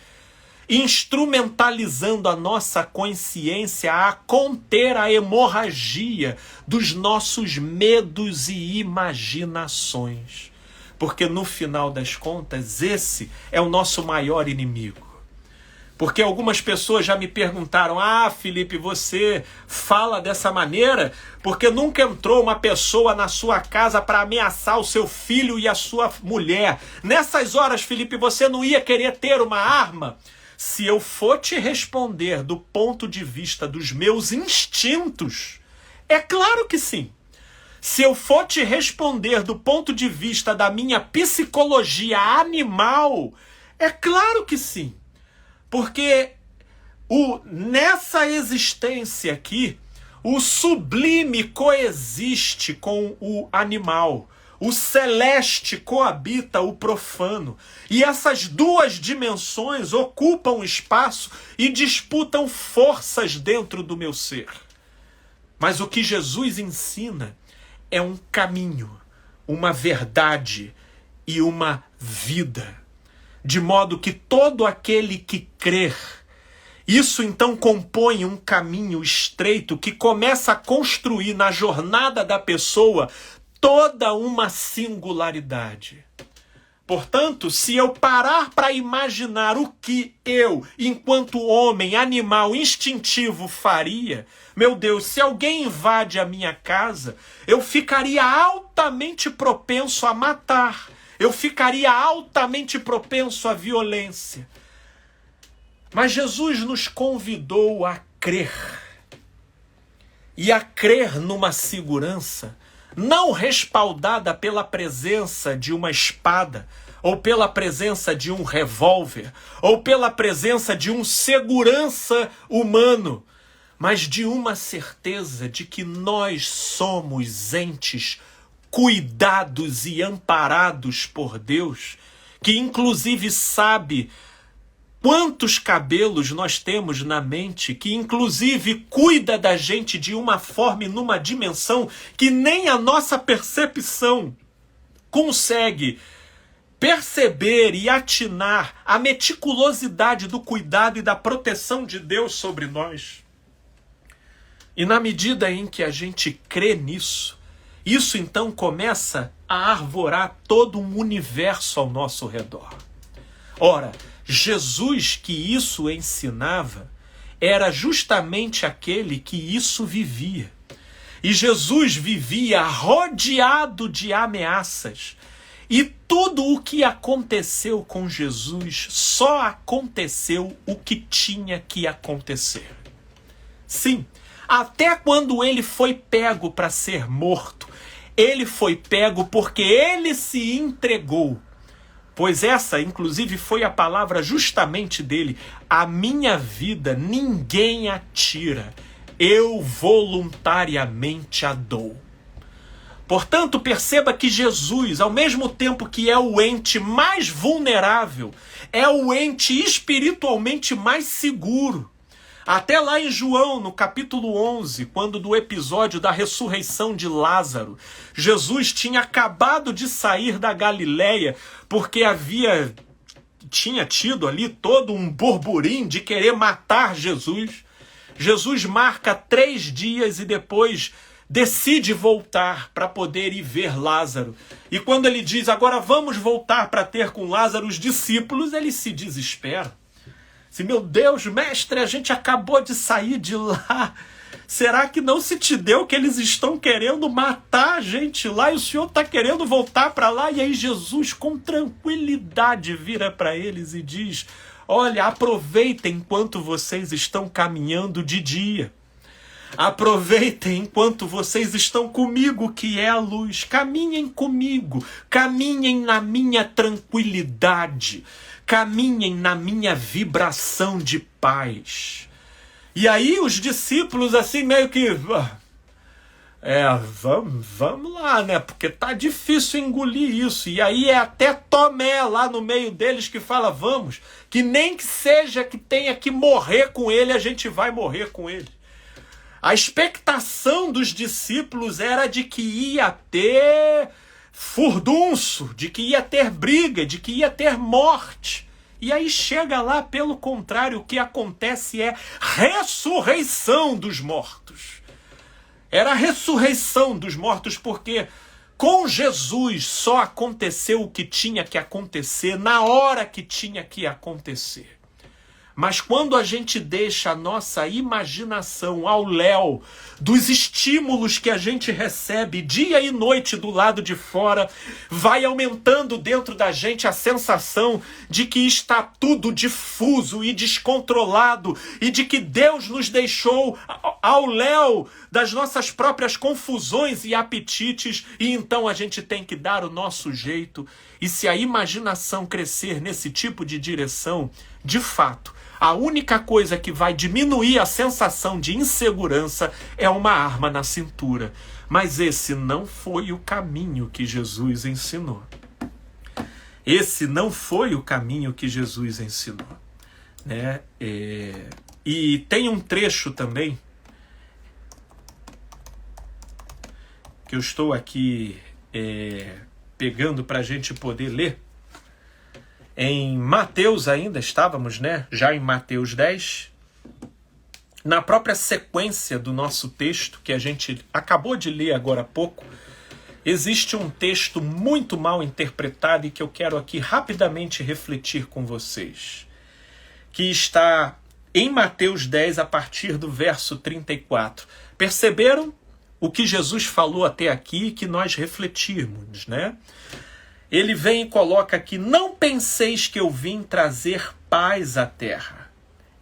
instrumentalizando a nossa consciência a conter a hemorragia dos nossos medos e imaginações. Porque no final das contas, esse é o nosso maior inimigo. Porque algumas pessoas já me perguntaram, Felipe, você fala dessa maneira porque nunca entrou uma pessoa na sua casa para ameaçar o seu filho e a sua mulher. Nessas horas, Felipe, você não ia querer ter uma arma? Se eu for te responder do ponto de vista dos meus instintos, é claro que sim. Se eu for te responder do ponto de vista da minha psicologia animal, é claro que sim. Porque nessa existência aqui, o sublime coexiste com o animal. O celeste coabita o profano. E essas duas dimensões ocupam espaço e disputam forças dentro do meu ser. Mas o que Jesus ensina é um caminho, uma verdade e uma vida. De modo que todo aquele que crer, isso então compõe um caminho estreito que começa a construir na jornada da pessoa toda uma singularidade. Portanto, se eu parar para imaginar o que eu, enquanto homem, animal, instintivo, faria, meu Deus, se alguém invade a minha casa, eu ficaria altamente propenso a matar, eu ficaria altamente propenso à violência. Mas Jesus nos convidou a crer, e a crer numa segurança não respaldada pela presença de uma espada, ou pela presença de um revólver, ou pela presença de um segurança humano, mas de uma certeza de que nós somos entes cuidados e amparados por Deus, que inclusive sabe quantos cabelos nós temos na mente, que inclusive cuida da gente de uma forma e numa dimensão que nem a nossa percepção consegue perceber e atinar a meticulosidade do cuidado e da proteção de Deus sobre nós. E na medida em que a gente crê nisso, isso então começa a arvorar todo um universo ao nosso redor. Ora, Jesus que isso ensinava era justamente aquele que isso vivia. E Jesus vivia rodeado de ameaças. E tudo o que aconteceu com Jesus só aconteceu o que tinha que acontecer. Sim, até quando ele foi pego para ser morto, ele foi pego porque ele se entregou. Pois essa, inclusive, foi a palavra justamente dele. A minha vida ninguém a tira, eu voluntariamente a dou. Portanto, perceba que Jesus, ao mesmo tempo que é o ente mais vulnerável, é o ente espiritualmente mais seguro. Até lá em João, no capítulo 11, quando do episódio da ressurreição de Lázaro, Jesus tinha acabado de sair da Galileia, porque tinha tido ali todo um burburinho de querer matar Jesus. Jesus marca 3 dias e depois decide voltar para poder ir ver Lázaro. E quando ele diz, agora vamos voltar para ter com Lázaro, os discípulos, eles se desesperam. Se, meu Deus, mestre, a gente acabou de sair de lá. Será que não se te deu que eles estão querendo matar a gente lá e o senhor está querendo voltar para lá? E aí Jesus, com tranquilidade, vira para eles e diz, olha, aproveitem enquanto vocês estão caminhando de dia. Aproveitem enquanto vocês estão comigo, que é a luz. Caminhem comigo, caminhem na minha tranquilidade. Caminhem na minha vibração de paz. E aí os discípulos assim meio que... vamos lá, né? Porque tá difícil engolir isso. E aí é até Tomé lá no meio deles que fala, vamos, que nem que seja que tenha que morrer com ele, a gente vai morrer com ele. A expectação dos discípulos era de que ia ter furdunço, de que ia ter briga, de que ia ter morte. E aí chega lá, pelo contrário, o que acontece é ressurreição dos mortos. Era a ressurreição dos mortos, porque com Jesus só aconteceu o que tinha que acontecer, na hora que tinha que acontecer. Mas quando a gente deixa a nossa imaginação ao léu dos estímulos que a gente recebe dia e noite do lado de fora, vai aumentando dentro da gente a sensação de que está tudo difuso e descontrolado e de que Deus nos deixou ao léu das nossas próprias confusões e apetites, e então a gente tem que dar o nosso jeito. E se a imaginação crescer nesse tipo de direção, de fato, a única coisa que vai diminuir a sensação de insegurança é uma arma na cintura. Mas esse não foi o caminho que Jesus ensinou. Esse não foi o caminho que Jesus ensinou. Né? E tem um trecho também que eu estou aqui pegando para a gente poder ler. Em Mateus ainda estávamos, né? Já em Mateus 10, na própria sequência do nosso texto, que a gente acabou de ler agora há pouco, existe um texto muito mal interpretado e que eu quero aqui rapidamente refletir com vocês, que está em Mateus 10, a partir do verso 34. Perceberam o que Jesus falou até aqui, que nós refletirmos, né? Ele vem e coloca aqui: não penseis que eu vim trazer paz à terra.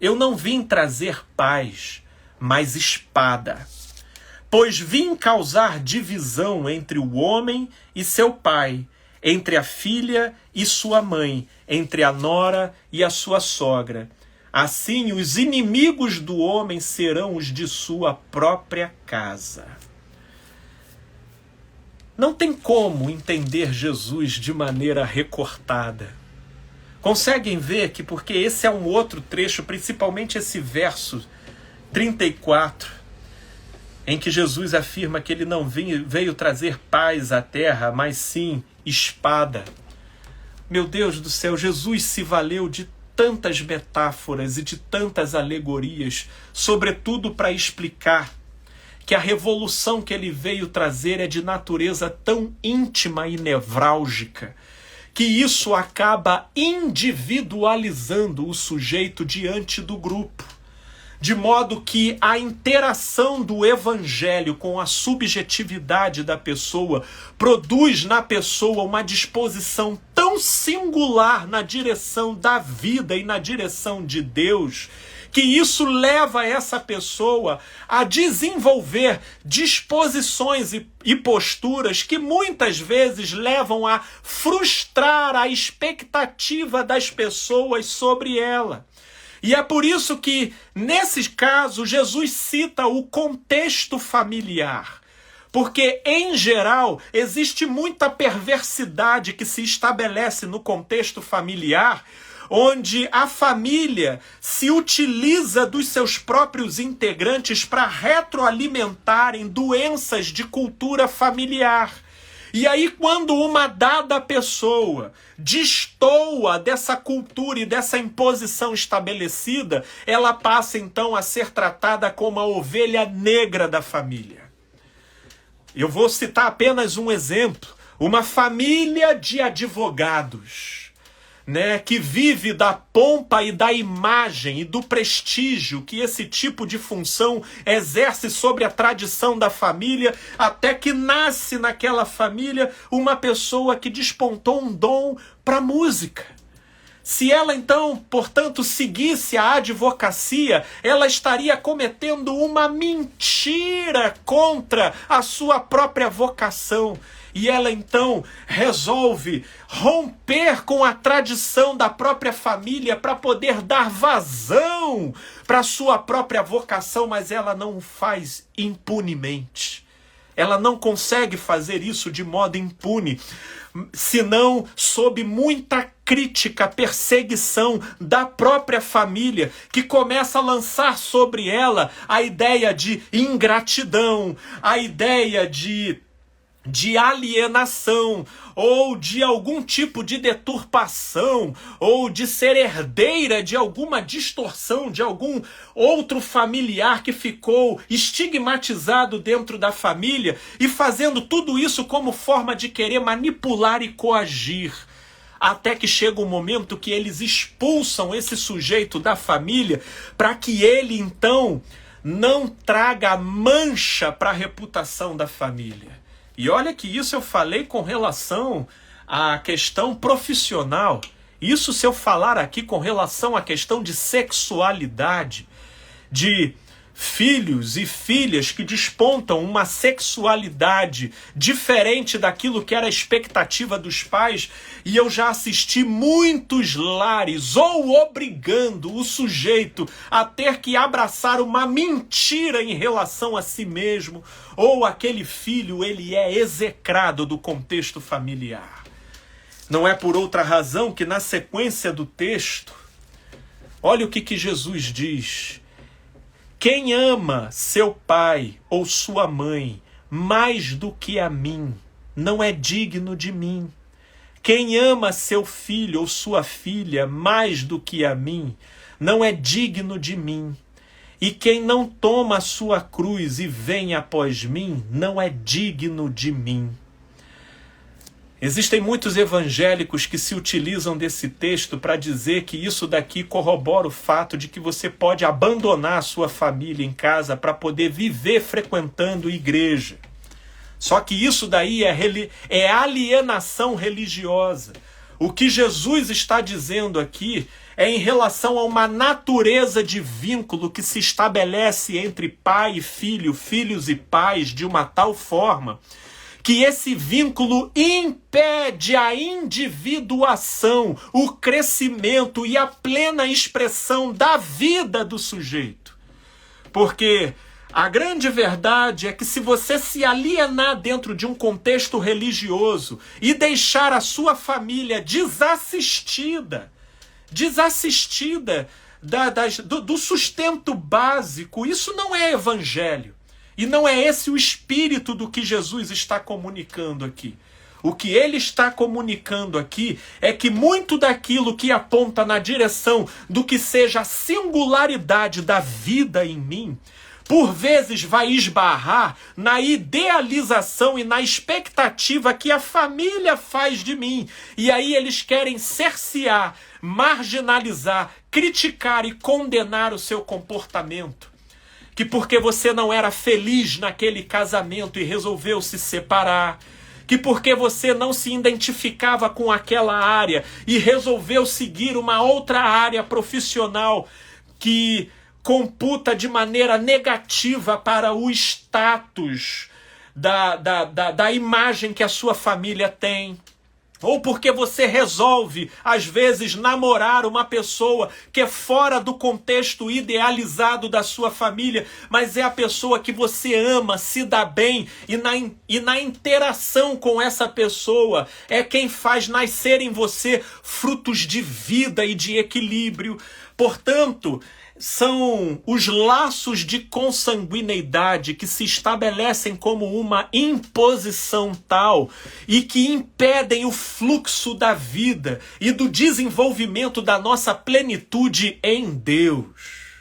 Eu não vim trazer paz, mas espada. Pois vim causar divisão entre o homem e seu pai, entre a filha e sua mãe, entre a nora e a sua sogra. Assim, os inimigos do homem serão os de sua própria casa. Não tem como entender Jesus de maneira recortada. Conseguem ver que, porque esse é um outro trecho, principalmente esse verso 34, em que Jesus afirma que ele não veio trazer paz à terra, mas sim espada. Meu Deus do céu, Jesus se valeu de tantas metáforas e de tantas alegorias, sobretudo para explicar que a revolução que ele veio trazer é de natureza tão íntima e nevrálgica, que isso acaba individualizando o sujeito diante do grupo. De modo que a interação do evangelho com a subjetividade da pessoa produz na pessoa uma disposição tão singular na direção da vida e na direção de Deus, que isso leva essa pessoa a desenvolver disposições e posturas que muitas vezes levam a frustrar a expectativa das pessoas sobre ela. E é por isso que, nesse caso, Jesus cita o contexto familiar. Porque, em geral, existe muita perversidade que se estabelece no contexto familiar, onde a família se utiliza dos seus próprios integrantes para retroalimentarem doenças de cultura familiar. E aí, quando uma dada pessoa destoa dessa cultura e dessa imposição estabelecida, ela passa então a ser tratada como a ovelha negra da família. Eu vou citar apenas um exemplo. Uma família de advogados, que vive da pompa e da imagem e do prestígio que esse tipo de função exerce sobre a tradição da família, até que nasce naquela família uma pessoa que despontou um dom para música. Se ela então, portanto, seguisse a advocacia, ela estaria cometendo uma mentira contra a sua própria vocação. E ela então resolve romper com a tradição da própria família para poder dar vazão para a sua própria vocação, mas ela não o faz impunemente. Ela não consegue fazer isso de modo impune, senão sob muita crítica, perseguição da própria família, que começa a lançar sobre ela a ideia de ingratidão, a ideia de alienação, ou de algum tipo de deturpação, ou de ser herdeira de alguma distorção de algum outro familiar que ficou estigmatizado dentro da família, e fazendo tudo isso como forma de querer manipular e coagir. Até que chega um momento que eles expulsam esse sujeito da família para que ele então não traga mancha para a reputação da família. E olha que isso eu falei com relação à questão profissional. Isso se eu falar aqui com relação à questão de sexualidade, de filhos e filhas que despontam uma sexualidade diferente daquilo que era a expectativa dos pais, e eu já assisti muitos lares ou obrigando o sujeito a ter que abraçar uma mentira em relação a si mesmo, ou aquele filho ele é execrado do contexto familiar. Não é por outra razão que na sequência do texto, olha o que Jesus diz: quem ama seu pai ou sua mãe mais do que a mim, não é digno de mim. Quem ama seu filho ou sua filha mais do que a mim, não é digno de mim. E quem não toma a sua cruz e vem após mim, não é digno de mim. Existem muitos evangélicos que se utilizam desse texto para dizer que isso daqui corrobora o fato de que você pode abandonar a sua família em casa para poder viver frequentando igreja. Só que isso daí é alienação religiosa. O que Jesus está dizendo aqui é em relação a uma natureza de vínculo que se estabelece entre pai e filho, filhos e pais, de uma tal forma que esse vínculo impede a individuação, o crescimento e a plena expressão da vida do sujeito. Porque a grande verdade é que se você se alienar dentro de um contexto religioso e deixar a sua família desassistida do sustento básico, isso não é evangelho. E não é esse o espírito do que Jesus está comunicando aqui. O que ele está comunicando aqui é que muito daquilo que aponta na direção do que seja a singularidade da vida em mim, por vezes vai esbarrar na idealização e na expectativa que a família faz de mim. E aí eles querem cercear, marginalizar, criticar e condenar o seu comportamento. Que porque você não era feliz naquele casamento e resolveu se separar, que porque você não se identificava com aquela área e resolveu seguir uma outra área profissional que computa de maneira negativa para o status da imagem que a sua família tem. Ou porque você resolve, às vezes, namorar uma pessoa que é fora do contexto idealizado da sua família, mas é a pessoa que você ama, se dá bem, e na interação com essa pessoa é quem faz nascer em você frutos de vida e de equilíbrio. Portanto, são os laços de consanguineidade que se estabelecem como uma imposição tal e que impedem o fluxo da vida e do desenvolvimento da nossa plenitude em Deus.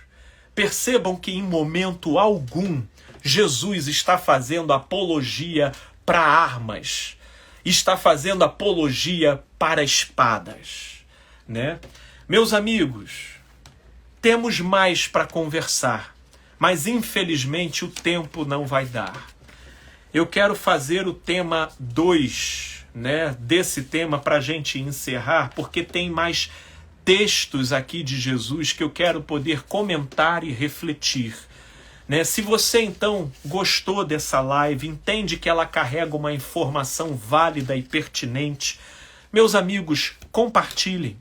Percebam que em momento algum Jesus está fazendo apologia para armas, está fazendo apologia para espadas, né? Meus amigos, temos mais para conversar, mas infelizmente o tempo não vai dar. Eu quero fazer o tema 2, né, desse tema para a gente encerrar, porque tem mais textos aqui de Jesus que eu quero poder comentar e refletir. Né? Se você então gostou dessa live, entende que ela carrega uma informação válida e pertinente, meus amigos, compartilhem.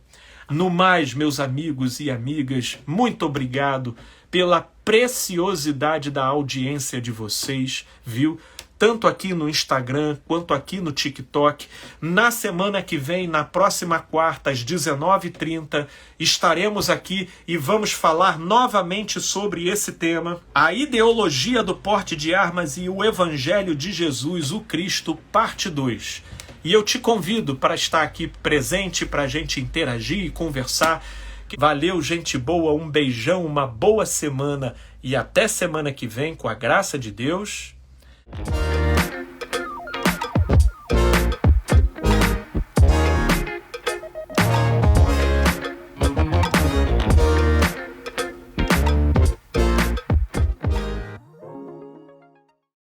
No mais, meus amigos e amigas, muito obrigado pela preciosidade da audiência de vocês, viu? Tanto aqui no Instagram, quanto aqui no TikTok. Na semana que vem, na próxima quarta, às 19h30, estaremos aqui e vamos falar novamente sobre esse tema, a ideologia do porte de armas e o Evangelho de Jesus, o Cristo, parte 2. E eu te convido para estar aqui presente, para a gente interagir e conversar. Valeu, gente boa, um beijão, uma boa semana e até semana que vem, com a graça de Deus.